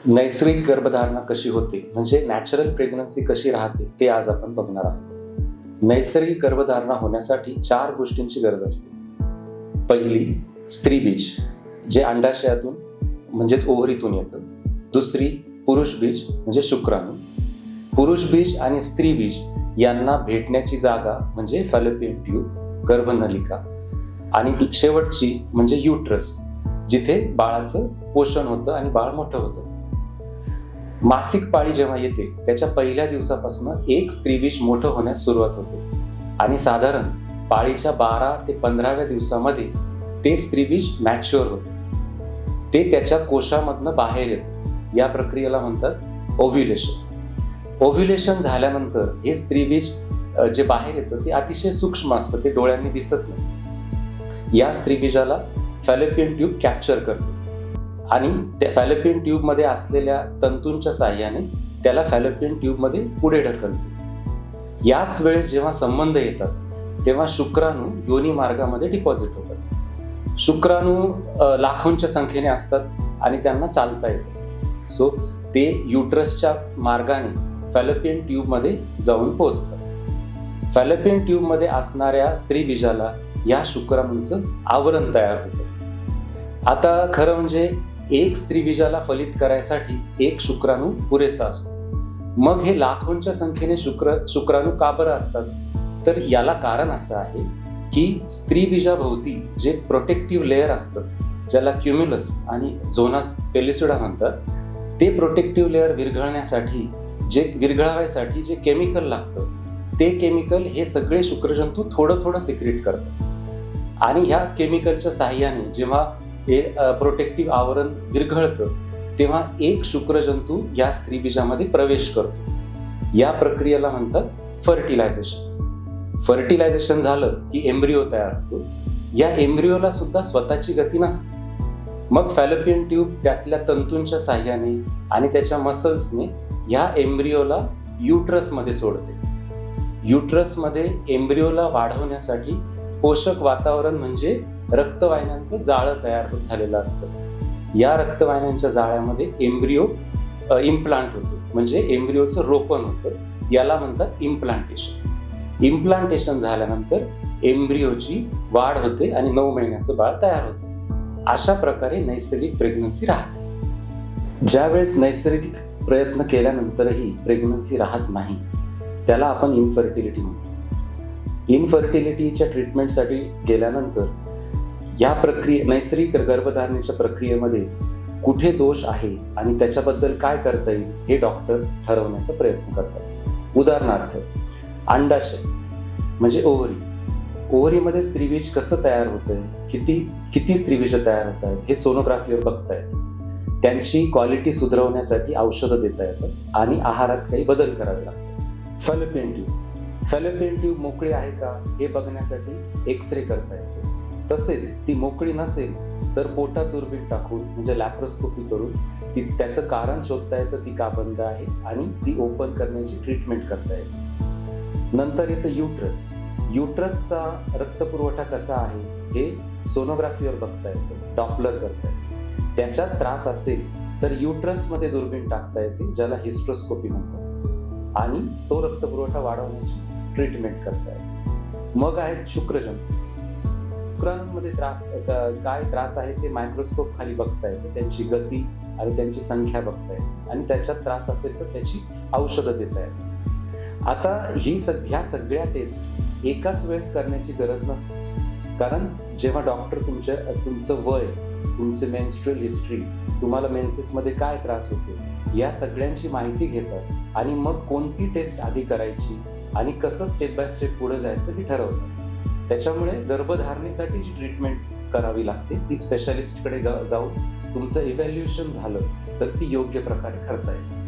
नैसर्गिक गर्भधारणा कशी होते म्हणजे नॅचरल प्रेग्नन्सी कशी राहते ते आज आपण बघणार आहोत. नैसर्गिक गर्भधारणा होण्यासाठी 4 गोष्टींची गरज असते. पहिली, स्त्रीबीज जे अंडाशयातून म्हणजेच ओव्हरीतून येतं. दुसरी, पुरुष बीज म्हणजे शुक्राणू. पुरुष बीज आणि स्त्री बीज यांना भेटण्याची जागा म्हणजे फॅलोपियन ट्यूब, गर्भनलिका. आणि शेवटची म्हणजे युट्रस, जिथे बाळाचं पोषण होतं आणि बाळ मोठं होतं. मासिक पाळी जेव्हा येते त्याच्या पहिल्या दिवसापासून एक स्त्रीबीज मोठं होण्यास सुरुवात होते आणि साधारण पाळीच्या 12 ते 15व्या दिवसामध्ये ते स्त्रीबीज मॅच्युअर होते. ते त्याच्या कोशामधनं बाहेर येतं. या प्रक्रियेला म्हणतात ओव्ह्युलेशन. ओव्ह्युलेशन झाल्यानंतर हे स्त्रीबीज जे बाहेर येतं ते अतिशय सूक्ष्म असतं, ते डोळ्यांनी दिसत नाही. या स्त्रीबीजाला फॅलोपियन ट्यूब कॅप्चर करते आणि त्या फॅलोपियन ट्यूबमध्ये असलेल्या तंतूंच्या साहाय्याने त्याला फॅलोपियन ट्यूबमध्ये पुढे ढकलते. याच वेळेस जेव्हा संबंध येतात तेव्हा शुक्राणू योनी मार्गामध्ये डिपॉझिट होतात. शुक्राणू लाखोंच्या संख्येने असतात आणि त्यांना चालता येतं. सो ते युट्रसच्या मार्गाने फॅलोपियन ट्यूबमध्ये जाऊन पोहोचतात. फॅलोपियन ट्यूबमध्ये असणाऱ्या स्त्रीबीजाला या शुक्राणूंचं आवरण तयार होतं. आता खरं म्हणजे एक स्त्रीबीजाला फलित करायसाठी एक शुक्राणू पुरेसा असतो. मग हे लाखोंच्या संख्येने शुक्राणू का बरं असतात? तर याला कारण असं आहे की स्त्रीबीजाभोवती जे प्रोटेक्टिव्ह लेअर असतं, ज्याला क्युम्युलस आणि झोनस पेलिसिडा म्हणतात, ते प्रोटेक्टिव्ह लेअर विरघळवायसाठी जे केमिकल लागतं, ते केमिकल हे सगळे शुक्रजंतू थोडं थोडं सिक्रेट करतात. आणि ह्या केमिकलच्या साहाय्याने जेव्हा हे प्रोटेक्टिव्ह आवरण विरघळतं तेव्हा एक शुक्रजंतू या स्त्रीबीजामध्ये प्रवेश करतो. या प्रक्रियेला म्हणतात फर्टिलायझेशन. फर्टिलायझेशन झालं की एम्ब्रिओ तयार होतो. या एम्ब्रिओला सुद्धा स्वतःची गती नसते. मग फॅलोपियन ट्यूब त्यातल्या तंतूंच्या साहाय्याने आणि त्याच्या मसल्सने ह्या एम्ब्रिओला युट्रसमध्ये सोडते. युट्रसमध्ये एम्ब्रिओला वाढवण्यासाठी पोषक वातावरण म्हणजे रक्तवाहिन्यांचं जाळं तयार झालेलं असतं. या रक्तवाहिन्यांच्या जाळ्यामध्ये एम्ब्रिओ इम्प्लांट होतो, म्हणजे एम्ब्रिओचं रोपण होतं. याला म्हणतात इम्प्लांटेशन. इम्प्लांटेशन झाल्यानंतर एम्ब्रिओची वाढ होते आणि 9 महिन्याचं बाळ तयार होतं. अशा प्रकारे नैसर्गिक प्रेग्नन्सी राहते. ज्यावेळेस नैसर्गिक प्रयत्न केल्यानंतरही प्रेग्नन्सी राहत नाही त्याला आपण इन्फर्टिलिटी म्हणतो. इन्फर्टिलिटीच्या ट्रीटमेंटसाठी गेल्यानंतर या नैसर्गिक गर्भधारणेच्या प्रक्रियेमध्ये कुठे दोष आहे आणि त्याच्याबद्दल काय करता येईल हे डॉक्टर ठरवण्याचा प्रयत्न करतात. उदाहरणार्थ, अंडाशय म्हणजे ओव्हरी. ओव्हरीमध्ये स्त्रीबीज कसं तयार होतंय, किती स्त्रीबीज तयार होत आहेत हे सोनोग्राफीवर बघता येतं. त्यांची क्वालिटी सुधारवण्यासाठी औषधं देता येतात आणि आहारात काही बदल करावे लागतात. फॅलोपियन ट्यूब मोकळी आहे का हे बघण्यासाठी एक्सरे करता येतो. तसेच ती मोकळी नसेल तर पोटात दुर्बीण टाकून म्हणजे लॅप्रोस्कोपी करून त्याचं कारण शोधता येतं, ती का बंद आहे आणि ती ओपन करण्याची ट्रीटमेंट करता येते. नंतर येतं युट्रस. युट्रसचा रक्तपुरवठा कसा आहे हे सोनोग्राफीवर बघता येतं, डॉपलर करता येतं. त्याच्यात त्रास असेल तर युट्रसमध्ये दुर्बीण टाकता येते, ज्याला हिस्ट्रोस्कोपी म्हणतात, आणि तो रक्तपुरवठा वाढवण्याची ट्रीटमेंट करता येते. मग आहेत शुक्रजंतू. शुक्राणूंमध्ये काय त्रास आहे ते मायक्रोस्कोप खाली बघता येतं. त्यांची गती आणि त्यांची संख्या बघता येते आणि त्याच्यात त्रास असेल तर त्याची औषधं देता येतात. आता ह्या सगळ्या टेस्ट एकाच वेळेस करण्याची गरज नसते, कारण जेव्हा डॉक्टर तुमचं वय, तुमचे मेन्स्ट्रुअल हिस्ट्री, तुम्हाला मेन्सेसमध्ये काय त्रास होतो या सगळ्यांची माहिती घेतात आणि मग कोणती टेस्ट आधी करायची आणि कसं स्टेप बाय स्टेप पुढे जायचं हे ठरवतात. त्याच्यामुळे गर्भधारणेसाठी जी ट्रीटमेंट करावी लागते ती स्पेशालिस्टकडे जाऊन तुमचं इव्हॅल्युएशन झालं तर ती योग्य प्रकारे करता येते.